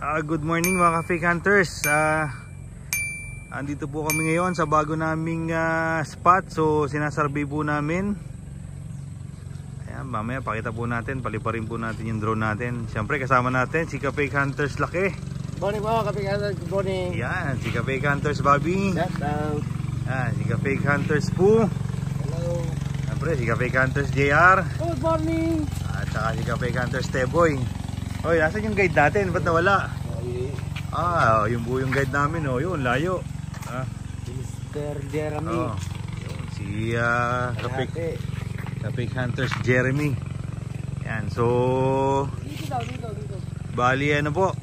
Good morning mga ka-fake hunters. Andito po kami ngayon sa bago naming spot. So sinasarvey po namin. Ayan, mamaya pakita po natin, paliparin po natin yung drone natin. Siyempre kasama natin si ka-fake hunters Laki. Morning po ka-fake hunters, good morning. Yan, si ka-fake hunters Bobby. Shout out. Si ka-fake hunters Poo. Hello. Siyempre si ka-fake hunters JR. Good morning. At saka si ka-fake hunters Teboy. Hoy, nasan yung guide natin? Ba't nawala? Yung buong guide namin, yun, layo. Mr. Jeremy. Yun, si ka-fake hunters Jeremy. Yan, so Dito. bali ano po,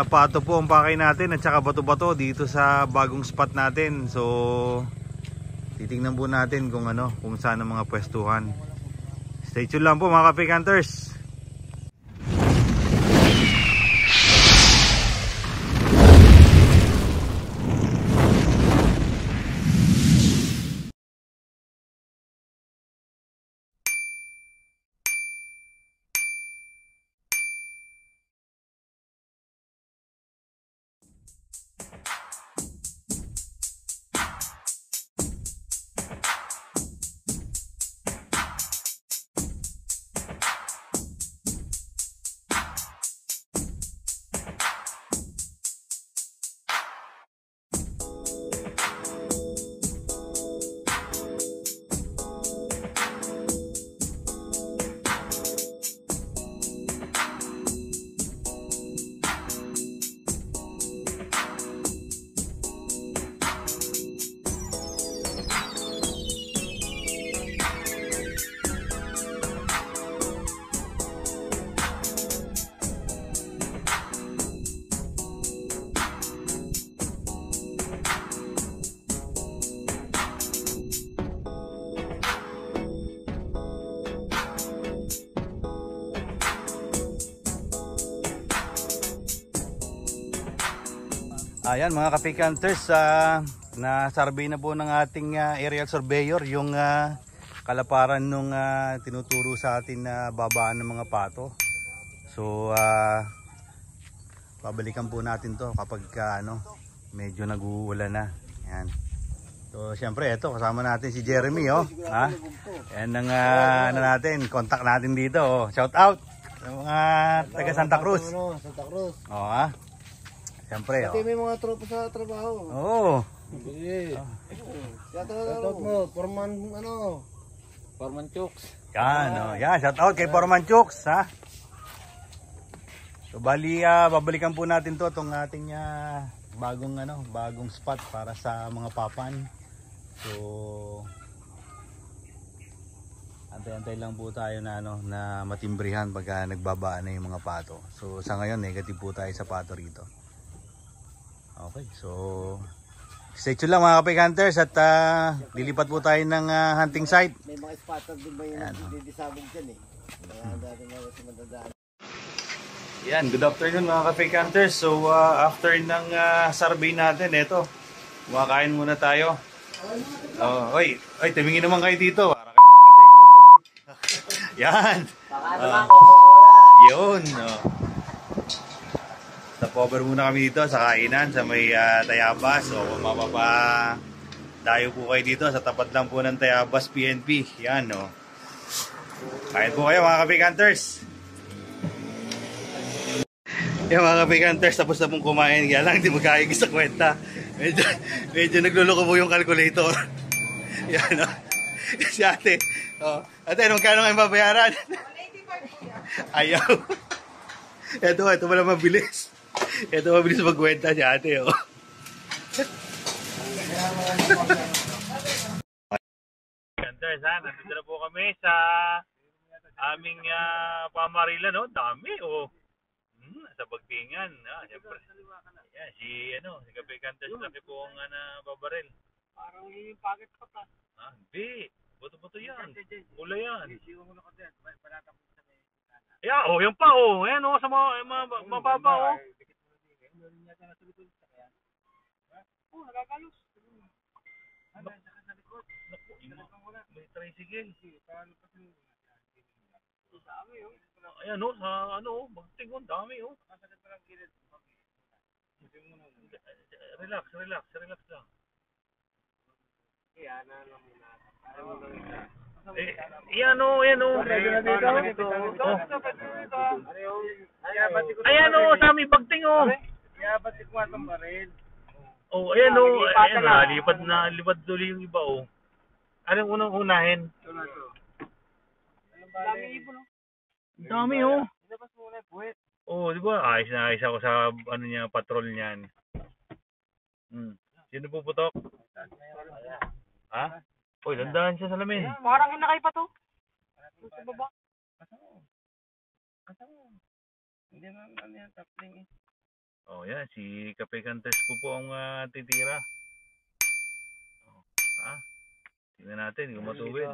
pato po ang pakay natin at saka bato-bato dito sa bagong spot natin. So titingnan po natin kung saan ang mga pwestuhan. Stay tuned lang po mga ka-fake hunters. Ayan mga ka-fake hunters, na-survey na po ng ating aerial surveyor yung kalaparan nung tinuturo sa atin na babaan ng mga pato. So babalikan po natin to kapag medyo nag-uulan na. Ayan. So syempre ito kasama natin si Jeremy, Yan ang natin, contact natin dito. Shout out sa mga taga Santa Cruz. Santa Cruz. Siyempre, Pati may mga tropa sa trabaho. Oo. Shout out mo, Foreman Chooks. Yan, shout out kay Foreman Chooks, ha. So bali, babalikan po natin to itong ating bagong spot para sa mga papan. So antay-antay lang po tayo na matimbrihan pagka nagbabaan na yung mga pato. So sa ngayon negative po tayo sa pato rito. Okay, so stay tuned lang mga ka-fake hunters at lilipat po tayo ng hunting site. May mga spotter din ba yung didisabog dyan Kaya dati na kasi madadaan. Yan, good afternoon mga ka-fake hunters. So after ng survey natin, eto, kumakain muna tayo. Oy, tumingin naman kayo dito para kayo makapatay gutom. Yan. Yun. Stop-over muna kami dito sa kainan sa may Tayabas. So dayo po kayo dito sa tapat lang po ng Tayabas PNP. Yan, Kain po kayo mga ka-fake hunters. Yan mga ka-fake hunters, tapos na pong kumain. Kaya lang hindi magkayag sa kwenta. Medyo nagluloko po yung calculator. Yan, si ate. Ate, anong kano kayo babayaran? 185. Ayaw. Ito wala mabilis. Ito mabilis magkwenta si ate, Hunters, nandito na po kami sa aming pamarilan, dami, sa Bagtingan, siyempre. Yan, si ka-fake hunters Laki po ang nababaril. Parang yung packet pa ta. Hindi. Buto-buto yan. Pula yan. Yeah, yan pa, Ayan, sa mababa, Nagagalos. May tricycle. Ayan, sa Bagtingan, dami, Relax, relax, relax lang. Ayan o, ayan o. Ayan o, sa aming bagting o. Oh, ayan o. Ayan na, lipad tuloy yung iba o. Anong unang unahin? Ang dami o. Oh, di ba? Ayos na ayos ako sa ano niya, patrol niyan. Sino puputok? Ha? Uy, landahan siya sa lamin. Parang hinakay pa to. Sa baba. Oh, yan. Si Cafe Cantes ko po ang titira. Oh, ha? Tingnan natin kung matuwid.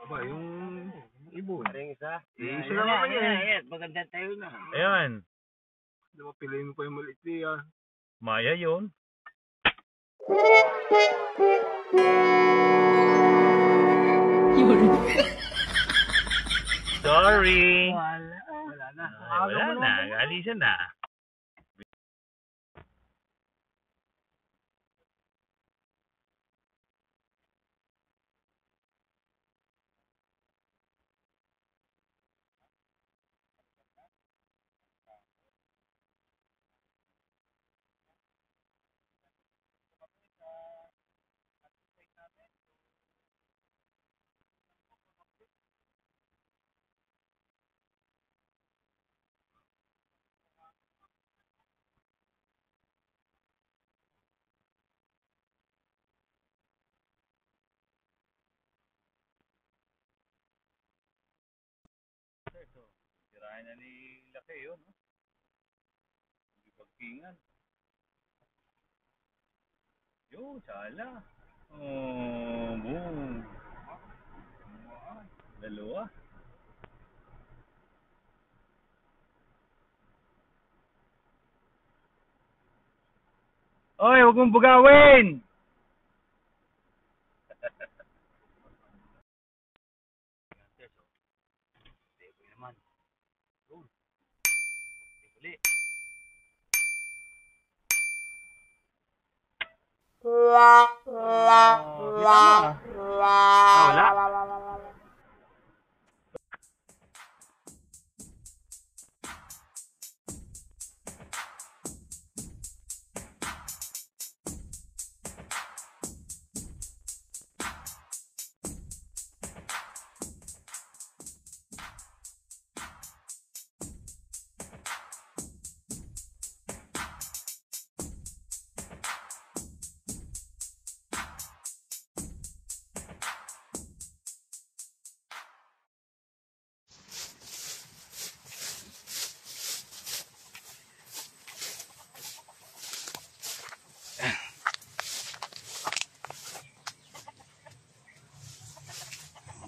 Ba, yung ibon. Aring isa. Isa lang naman yan. Ayan, maganda tayo na. Ayan. Diba, piliin mo pa yung maliit niya. Maya yun. Sorry. Wala na. Ay, wala na. Alisan na. Tirahin na ni Laki yun. Hindi pagkingan. Yun, sala. Oh, boom. Dalawa. Oy, huwag mong bugawin! Wala.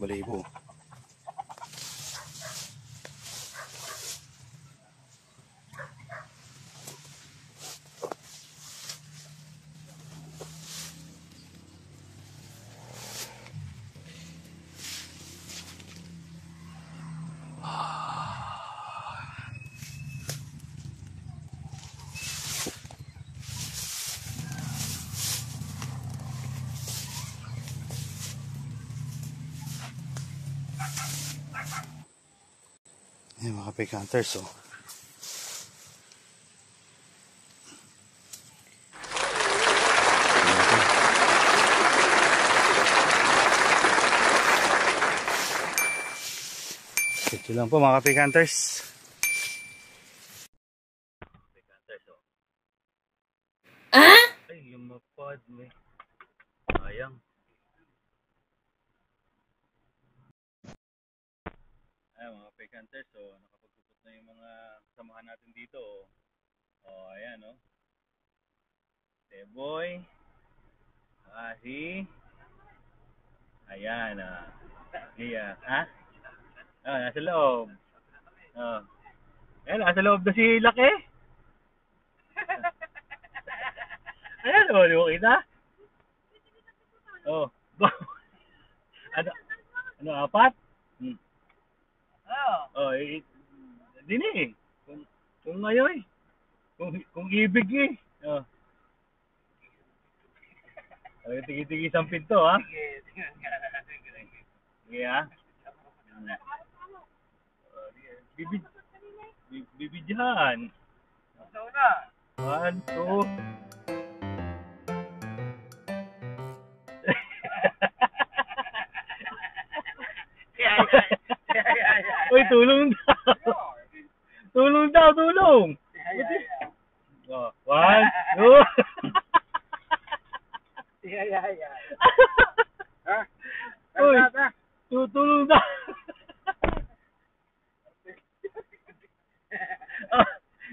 Balibo. Ayan mga pig hunters, oh. Ito lang po mga pig hunters. Ay, lumapad mo. Sayang. Ayan mga pig hunters, so nakapagpupot na yung mga kasamahan natin dito. Oh, ayan oh. Teboy. Ayan ah. Iya, ha? Ah, nasa loob. Oh. Ayan, nasa loob na si Laki. Ayan, oh, di mo kita? Oh. Ano, apat? Oh, dini. Kung ngayon, Kung ibig eh. Oh. Tigi-tigi isang pinto ha. Sige ha. Bibidyahan. 1, 2. Uy, tulong daw. Tulong daw, tulong. Oh, 1, 2. Uy, tutulong daw. Oh,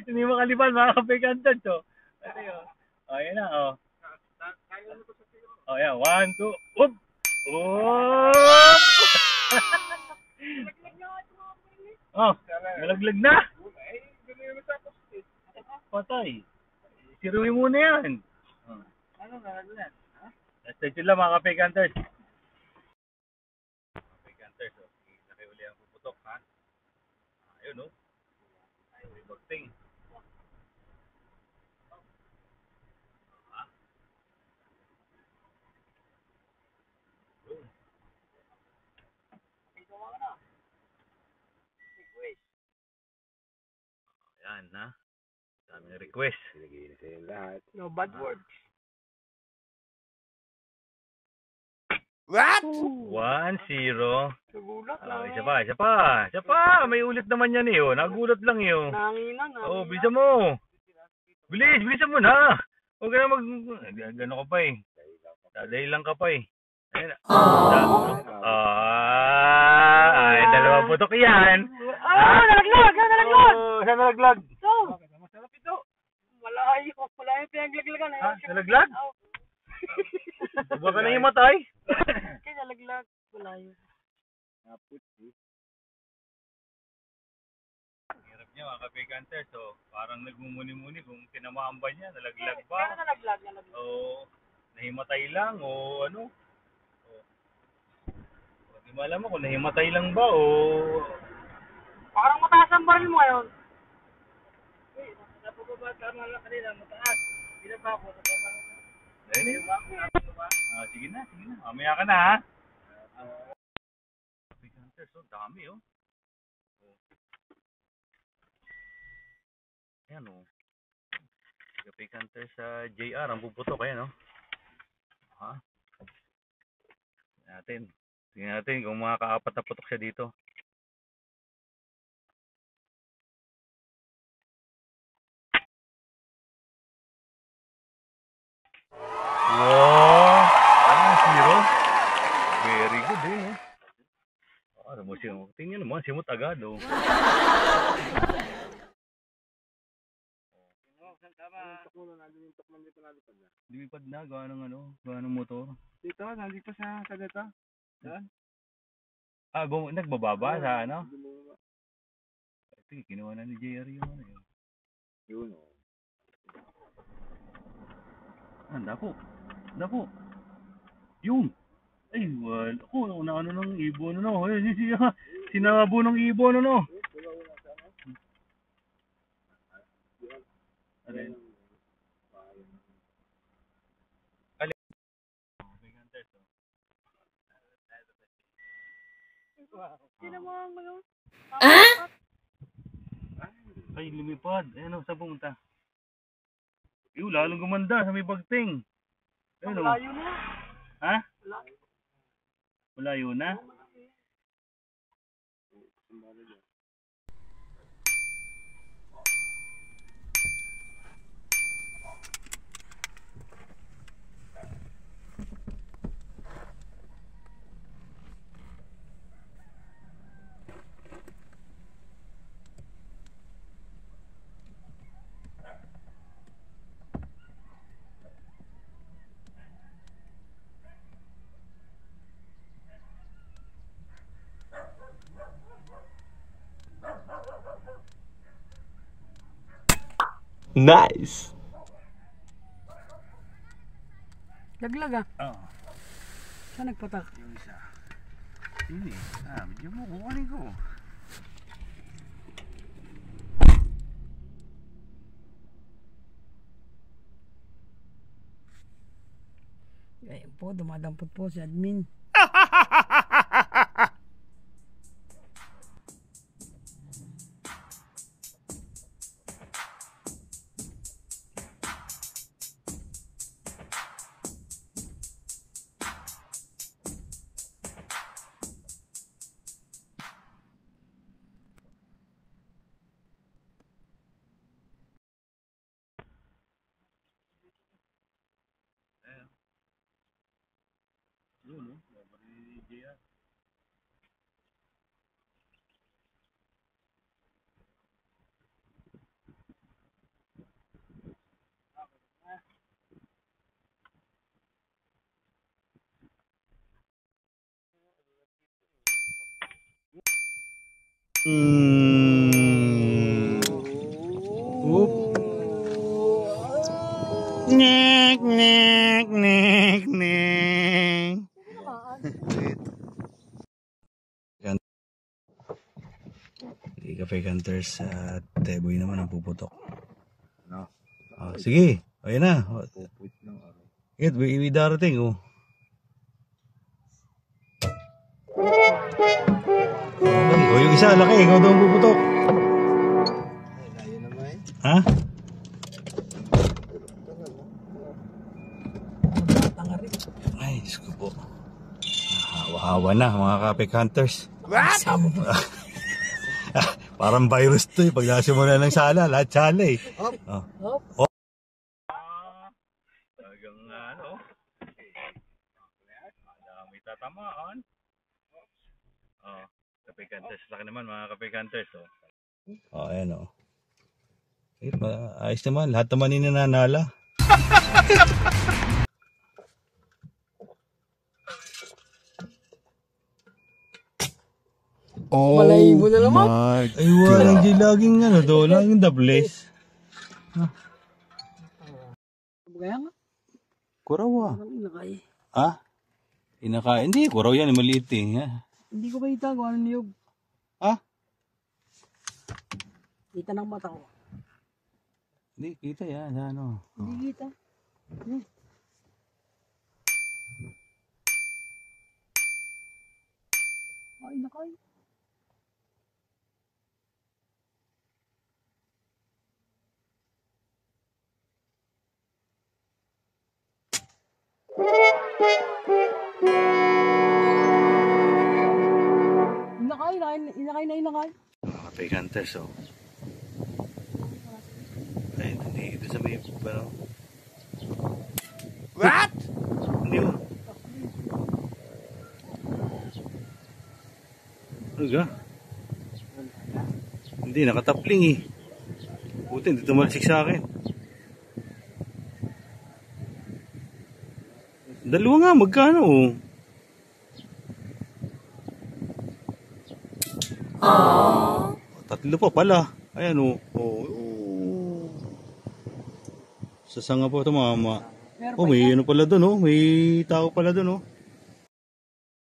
hindi makalipan mga kapikantan to. Ito yun. Oh, yan na, oh. Oh, yan. 1, 2. Oop! Oop! Oh, nalaglag na. Patay. Siruin muna yan. Oh. Ano nalaglag? Stay tuned lang mga kapikanters. Kapikanters, oh. Nakiuli ang puputok, ha? Ayun, oh. Ayun, bagting. Ayan, ha? Daming request. Pinagigil sa yung lahat. No bad words. What? 1-0. Nagulat Ah, lang. isa pa. May ulit naman yan eh. Oh. Nagulat lang yun. Nanginan. Oh, bilisan mo. Bilisan mo na. Huwag ka na gano'n ka pa eh. Dahil lang ka pa eh. Ayun. Ay, dalawa putok yan. Nalaglag! Oh, saan nalaglag? Ito! Masarap ito! Malayo pinaglaglagan. Ha? Nalaglag? Baka na himatay. Kaya nalaglag. Malayo. Hirap niya mga kapikanter. So, parang nagmumuni-muni kung tinamaan ba niya. Nalaglag ba? Kaya nalaglag. O nahimatay lang o ano? Hindi mo alam kung nahimatay lang ba o Parang mataas ang baril mo ngayon. Napababa ka lang kanina, mataas. Hindi na ba ako? sige na. Mamaya ka na ha. Pikanters, oh, dami oh. Ayan oh. Pikanters sa JR, ang puputok ayan oh. Ha? Tingnan natin kung makakaapat na putok siya dito. Wow! Ano, 0? Very good eh, no? Ano mo siya? Tingnan naman, simot agad oh. Lumipad na, gawa ng motor. Dito, nandito sa dito. Ah, nagbababa sa ano? Ito, kinuha na ni JR yung ano yun. Yun o. Ah, Dapo. Yun. Ay, wala. Ako, naano ng ibon, ano. Sinabo ng ibon, ano. Alin? Ay, lumipad. Ayun, saan pumunta? Lalong gumanda sa may bagting. Ayun, Malayo na. ha? Malayo na? Nice. Laglag ah. Oo. Saan nagpatak? Yung isa. Hindi. Medyo mo kukunin ko. Ayun po, dumadampot po si admin. Yun, no? Mabali JR. Oop. Nek, nek, nek, nek. Hindi ka fake hunters at Teboy naman ang puputok. No. Oh, sige, ayun na. Wait, may darating oh. Okay, o yung isa laki, ikaw daw ang puputok. Ay, layo naman. Ha? Ay, Diyos ko po. Hawa-hawa na mga ka-fake hunters. What? Parang virus to eh. Pag nasimula ng sala, lahat sala eh. Oh. Talagang ano. May tatamaan. Oh, kapikanters. Laki naman mga kapikanters. Oh. Oh, ayan oh. Ayos naman. Lahat naman ninanala. Oh, malay mo na naman. Ay, walang di laging ano do. Laging the bless. Kaya nga. Kuraw ah. Inakay. Ha? Inakain? Hindi, kuraw yan. Maliit eh. Hindi ko kita kung ano niyog. Ha? Kita ng mata ko. Hindi, kita yan. Ano? Hindi kita. Ay, nakay. Inakay. Mga fake hunters oh. Ay, dito sa may ano? What? Hindi oh. Ano ga? Hindi, nakatapling eh. Buti, hindi tumalsik sa akin. Dalawa nga, magkano oh. Tatlo pa pala. Ayan oh. Sa sanga po tumama. Oh, may ano pala doon oh. May tao pala doon oh.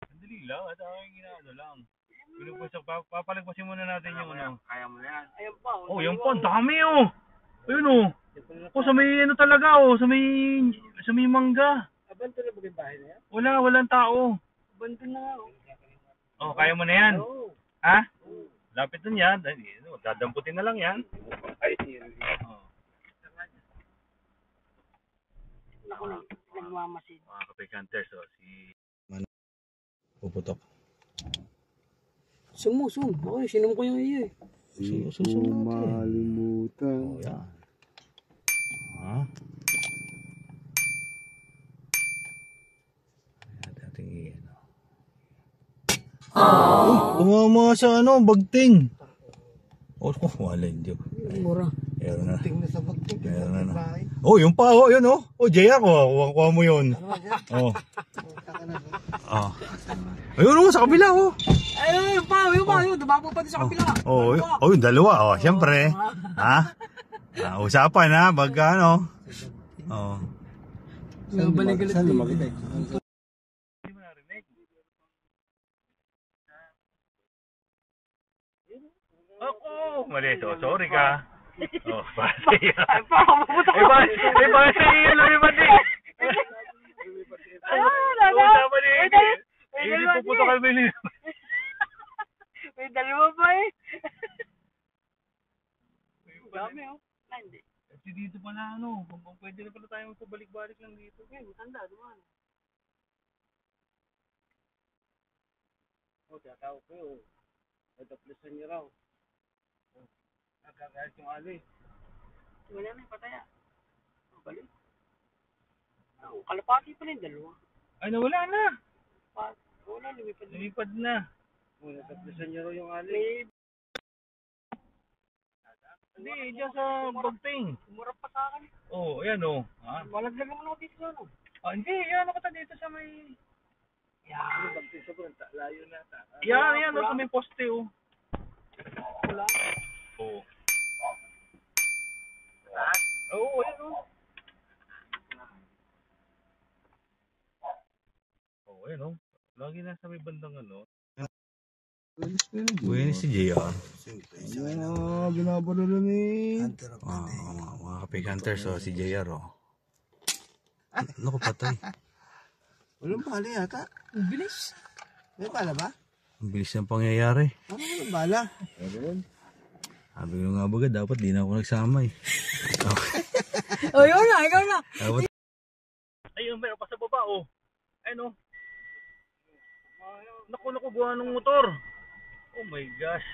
Sandali lang. At aking ginano lang. Papalagpasin muna natin yung ano. Kaya mo na yan. Ayan pa. Oh, yan pa. Dami oh. Ayun oh. Oh, sa may ano talaga oh. Sa may mangga. Abanto na ba yung bahay na yan? Walang tao. Abanto na nga. Oh, kaya mo na yan. Ha? Lapit dun yan. Dadamputin na lang yan. Ay, oh. Naku na, nagmamasid. Mga kapikanters, oh, si... Puputok. Sum. Okay, sinum ko yung iyo eh. Susunod natin. Malimutan. Oh, yan. Ha? Ating iyan. Umama sa ano, bagting. Oh, wala hindi. Mura. Meron na. Tingnan sa bagting. Meron na. Oh, yung pa, oh, yun, oh. Oh, JR, kuha mo yun. Oh. Oh. Ayun, oh, sa kabila, oh. Ayun, dumabo pa din sa kabila. Oh, yung dalawa, oh, syempre. Ha? Usapan, ha, bagka, ano. Oh. Saan lumaki tayo? Ako! Mali. So, sorry ka. Oh, base. Base yun. Lumipad eh. Tama ni Edi. Edi, pupunta kayo may lilim. May dalawa ba eh? Dami oh. Hindi. Kasi dito pala pwede na pala tayo magpabalik-balik lang dito. Matanda, dumaan. Tatawag ko yun. Nagdaplisan niyo raw. Nakakahit yung ali. Wala na, pataya. Balik. Kalapati pa rin, dalawa. Ay, nawala na. Wala, lumipad. Lumipad na. Nagdaplisan niyo raw yung ali. Hindi, dyan sa bagting. Umurap pa sa akin. Oh, ayan oh. Ha? Malaglag naman ako dito sa ano. Hindi, yan ako dito sa may... Ano bagting sa brand? Layo na. Yan, sa may poste oh. Wala. Oh. Oo, ayan oh. Oh, ayan oh. Lagi nasa may bandang ano. Buenas si JR. Binabalo na ni. Mga kapig hunters, si JR. Naku, patay. Walang bala yata. Ang bilis. May bala ba? Ang bilis ng pangyayari. Ano walang bala? Sabi ko nga baga, dapat di na ako nagsama eh. Oh, ikaw na. Dapat Ayun, meron pa sa baba oh. Ayun oh. Naku, buha ng motor. Oh my gosh.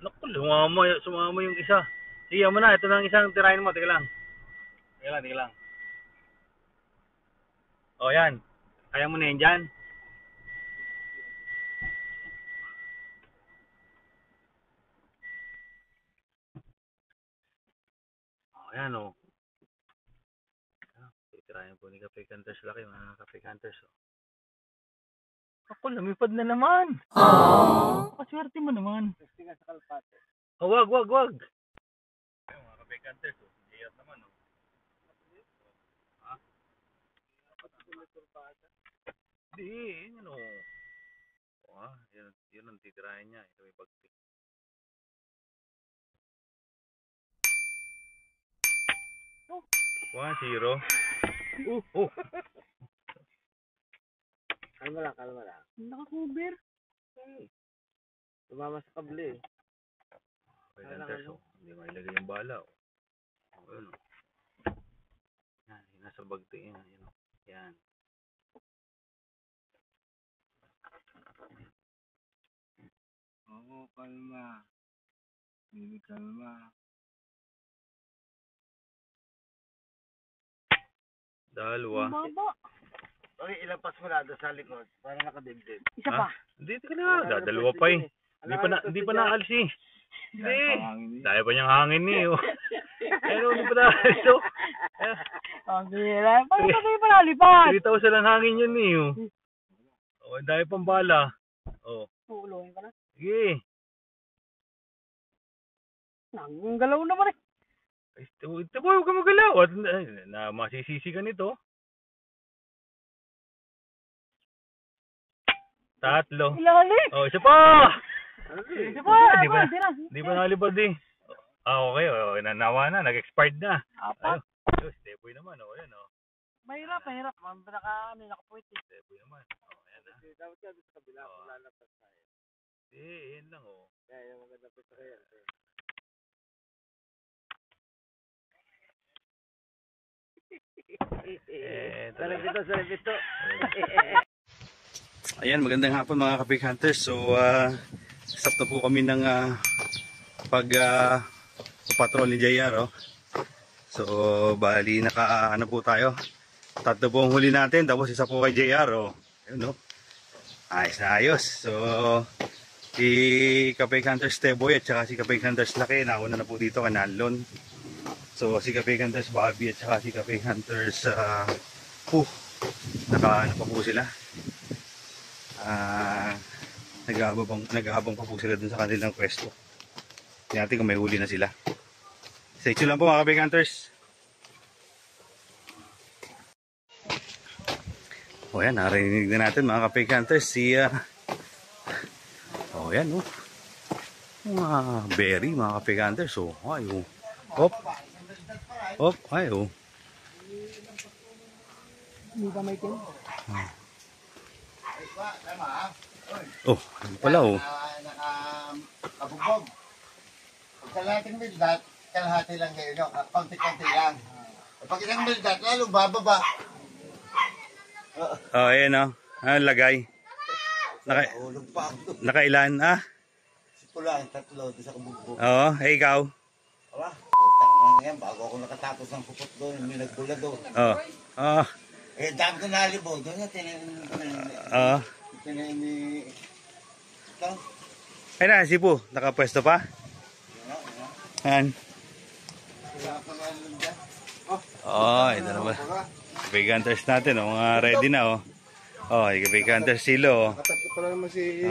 Naku, sumama yung isa. Sige mo na, ito na ang isang tirahin mo. Teka lang. Teka lang. O yan. Kaya mo na yan dyan. O yan o. Titirahin po ni Kapig Hunters laki, mga Kapig Hunters o. Ako, lumipad na naman. Aww. Kaswerte mo naman. Kasi nga sa kalpate. Oh, wag. Ayun, mga Kapig Hunters o. Hindi naman o. Ha? Hindi, yun o. O yun ang titirahin niya. Ito may bagti. Oh. 1-0. Oh. Kalma lang. Naka-cover. Tumama sa kable. Kapig Hunters o. Hindi mailagay yung bala o. Ayun o. Yan, nasa bagti yan. Yan o. Yan. Oo, kalma. Hindi kalma. Dalawa. Baba. Okay, ilampas mo na doon sa likod para nakadibdib. Isa pa. Hindi, teka na. Dalawa pa eh. Hindi pa naalis eh. Hindi. Dahil pa niyang hangin eh. Oh. Pero hindi pa naalis oh. Ang bira. Paano pa kayo panalipad? 3,000 lang hangin yun eh. Oh, dahil pang bala. Oh. Tuloy ka na. Sige. Nanggalaw naman eh. Ito, huwag ka magalaw. Na masisisi ka nito. 3. Ilalim. Oh, isa pa! Isa pa. Di ba nalipad eh? Okay. Oh, nanawa na. Nag-expired na. Apat. Ayun, Steboy naman. Oh, yan oh. Mahirap. Nakapuwit eh. Steboy naman. Oh, yan ah. Dapat ka doon sa kabila kung lalapas tayo. Yan lang oh. Kaya yung maganda po sa kaya. Sarap ito. Ayan, magandang hapon mga Kapig Hunters. So, stop na po kami ng patrol ni JR. So, bali naka po tayo. 3 po ang huli natin, tapos isa po kay JR. Ayun, ayos na ayos. So, si Kapig Hunters Teboy at saka si Kapig Hunters Laki, nauna na po dito kanalon. So, si Kapig Hunters Bobby at saka si Kapig Hunters naka pa po sila. Nag-aabang pa po sila dun sa kanilang pwesto. Tingnan natin kung may huli na sila. Stay tuned lang po mga Kapig Hunters. O yan, narinig na natin mga Kapig Hunters si yan Mga berry, mga cafe hunters. Oh, ay, oh. Hop. Hop, ay, oh. Hindi pa may tin. Oh, ano pala, oh. Nakabugbog. Pag kalahating mildat, kalahati lang kayo nyo. Konti-konti lang. Pag ilang mildat, lalo bababa. Oh, ayan, oh. Ah, lagay. Ulog pa ako. Nakailan, ah? Si Pula, 3 doon sa kabugbog. Oo, ikaw. Aba, putang na yan. Bago ako nakatapos ng kupot doon, may nagbula doon. Oh. Oh. Eh, dami ko nalibog. Doon na, Oh. tinayin ni... Ito. Ay na, si Po. Nakapwesto pa? Ayan. Wala pa nga nun dyan. Oh, ito naman. Big hunters natin, oh. Mga ready na, oh. Oh, big hunters silo, oh. Katatlo pa naman si...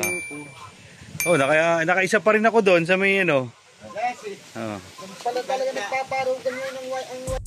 Oh, nakaisa pa rin ako doon sa may, ano. Kasi, Oh. pala talaga nagpaparong ganyan ang